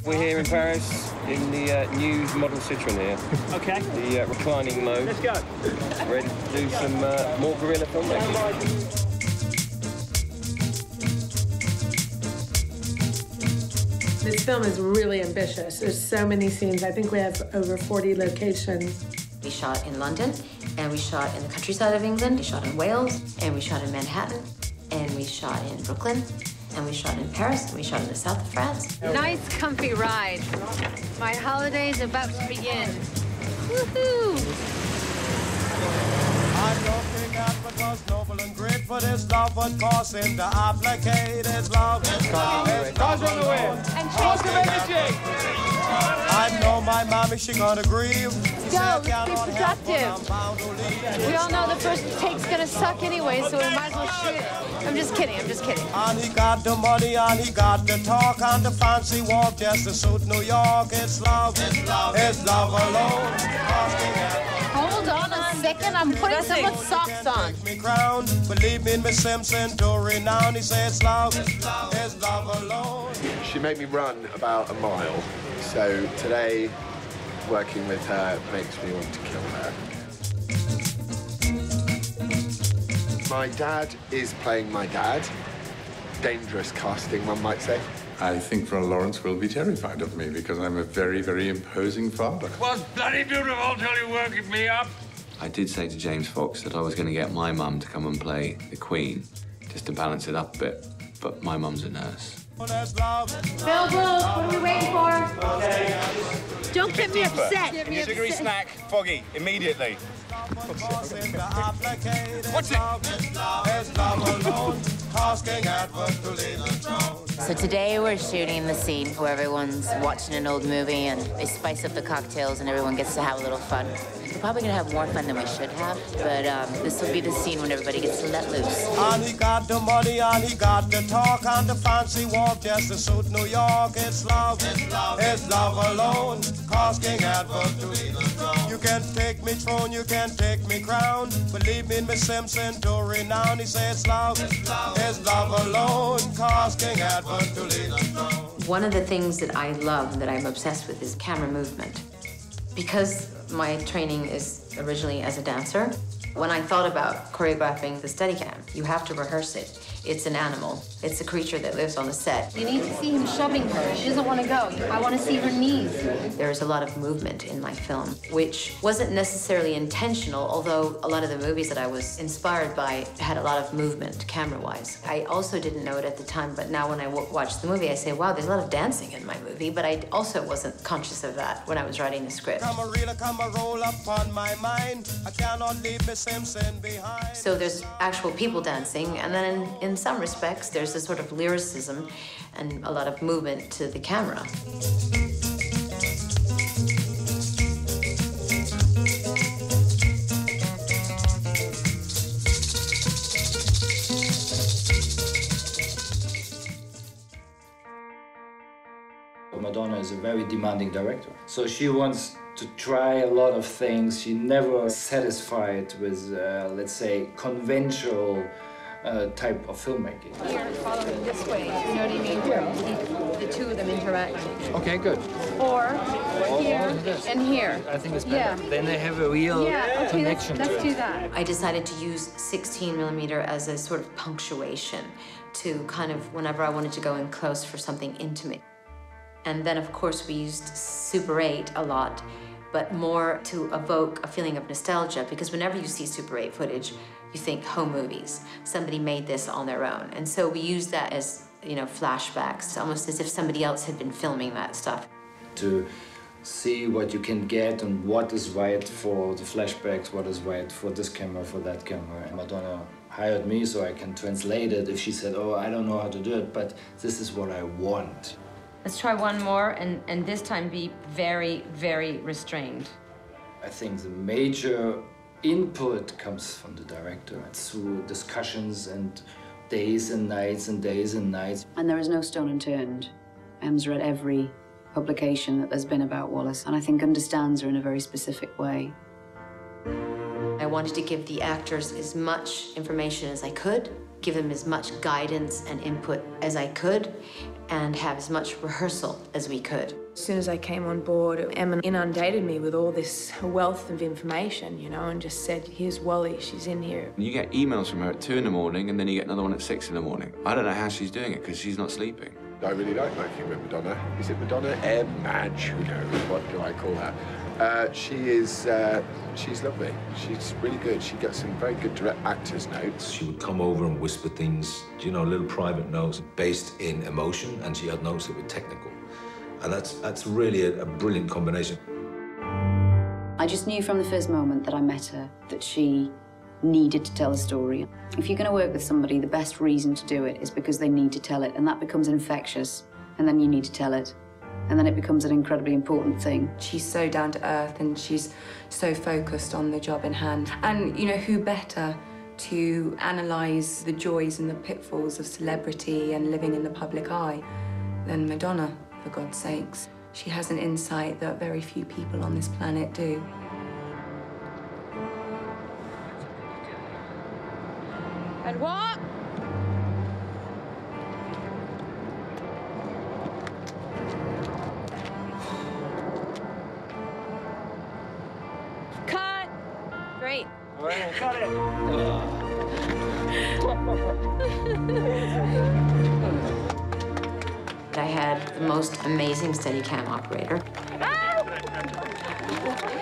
We're here in Paris in the new model Citroën here. Okay. The reclining mode. Let's go. Ready to do some more guerrilla filmmaking. This film is really ambitious. There's so many scenes. I think we have over 40 locations. We shot in London, and we shot in the countryside of England, we shot in Wales, and we shot in Manhattan, and we shot in Brooklyn, and we shot in Paris, and we shot in the south of France. Nice, comfy ride. My holiday's about to begin. Woohoo! I'm looking at what was noble and great, for this love what caused him to applicate his love. Cars on the way. And Lots of energy. I know my mommy, she gonna grieve. Go, let's be productive. We all know the first take's gonna suck anyway, so we might as well shoot it. I'm just kidding, I'm just kidding. And he got the money, and he got the talk, and the fancy walk just to suit New York. It's love, it's love alone. Hold on a second, I'm putting someone's socks on. Me crown, believe me, Miss Simpson, to renown. He says love, it's love alone. She made me run about a mile, so today working with her makes me want to kill her. My dad is playing my dad. Dangerous casting, one might say. I think Frau Lawrence will be terrified of me because I'm a very, very imposing father. Was bloody beautiful till you worked me up. I did say to James Fox that I was going to get my mum to come and play the Queen, just to balance it up a bit, but my mum's a nurse. Bill, what are we waiting for? Don't get me upset. Sugary snack, Foggy, immediately. What's it? So today we're shooting the scene where everyone's watching an old movie and they spice up the cocktails and everyone gets to have a little fun. We're probably gonna have more fun than we should have, but this will be the scene when everybody gets to let loose. And he got the money, and he got the talk, and the fancy walk just to suit New York. It's love alone, casting advert to legal throne. You can take me throne, you can take me crown. Believe me, Miss Simpson, to renown. He says love alone, casting advert to legal throne. One of the things that I love, that I'm obsessed with, is camera movement. Because my training is originally as a dancer, when I thought about choreographing the Steadicam, you have to rehearse it. It's an animal. It's a creature that lives on the set. You need to see him shoving her. She doesn't want to go. I want to see her knees. There's a lot of movement in my film, which wasn't necessarily intentional, although a lot of the movies that I was inspired by had a lot of movement, camera-wise. I also didn't know it at the time, but now when I watch the movie, I say, wow, there's a lot of dancing in my movie, but I also wasn't conscious of that when I was writing the script. So there's actual people dancing, and then in some respects, there's a sort of lyricism and a lot of movement to the camera. Madonna is a very demanding director. So she wants to try a lot of things. She never satisfied with, let's say, conventional type of filmmaking. Here, following this way, you know what I mean? Where the two of them interact. Okay, good. Or here and here. I think it's better. Yeah. Then they have a real connection let's to it. do that. I decided to use 16mm as a sort of punctuation to kind of, whenever I wanted to go in close for something intimate. And then, of course, we used Super 8 a lot, but more to evoke a feeling of nostalgia, because whenever you see Super 8 footage, you think home movies. Somebody made this on their own. And so we use that as, you know, flashbacks, almost as if somebody else had been filming that stuff. To see what you can get and what is right for the flashbacks, what is right for this camera, for that camera. And Madonna hired me so I can translate it if she said, oh, I don't know how to do it, but this is what I want. Let's try one more, and this time be very, very restrained. I think the major input comes from the director. It's through discussions and days and nights and days and nights. And there is no stone unturned. Em's read every publication that there's been about Wallace, and I think understands her in a very specific way. I wanted to give the actors as much information as I could, give them as much guidance and input as I could, and have as much rehearsal as we could. As soon as I came on board, Emma inundated me with all this wealth of information, you know, and just said, here's Wally, she's in here. You get emails from her at 2 in the morning, and then you get another one at 6 in the morning. I don't know how she's doing it, because she's not sleeping. I really like working with Madonna. Is it Madonna? Madge, who knows? What do I call her? She's lovely. She's really good. She gets some very good direct actor's notes. She would come over and whisper things, you know, little private notes based in emotion, and she had notes that were technical. And that's really a brilliant combination. I just knew from the first moment that I met her that she needed to tell a story. If you're going to work with somebody, the best reason to do it is because they need to tell it, and that becomes infectious, and then you need to tell it. And then it becomes an incredibly important thing. She's so down to earth and she's so focused on the job in hand. And, you know, who better to analyse the joys and the pitfalls of celebrity and living in the public eye than Madonna, for God's sakes. She has an insight that very few people on this planet do. And what? Cut. Great. All right, got it. I had the most amazing Steadicam operator.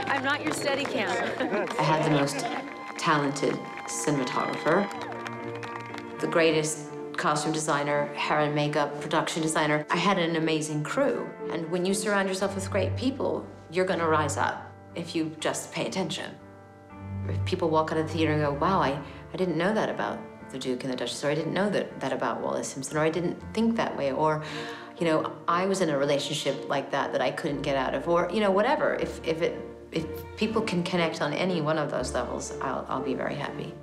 I'm not your Steadicam. I had the most talented cinematographer, the greatest costume designer, hair and makeup, production designer. I had an amazing crew. And when you surround yourself with great people, you're gonna rise up if you just pay attention. If people walk out of the theater and go, wow, I didn't know that about the Duke and the Duchess, or I didn't know that about Wallace Simpson, or I didn't think that way, or, you know, I was in a relationship like that I couldn't get out of, or, you know, whatever. If people can connect on any one of those levels, I'll be very happy.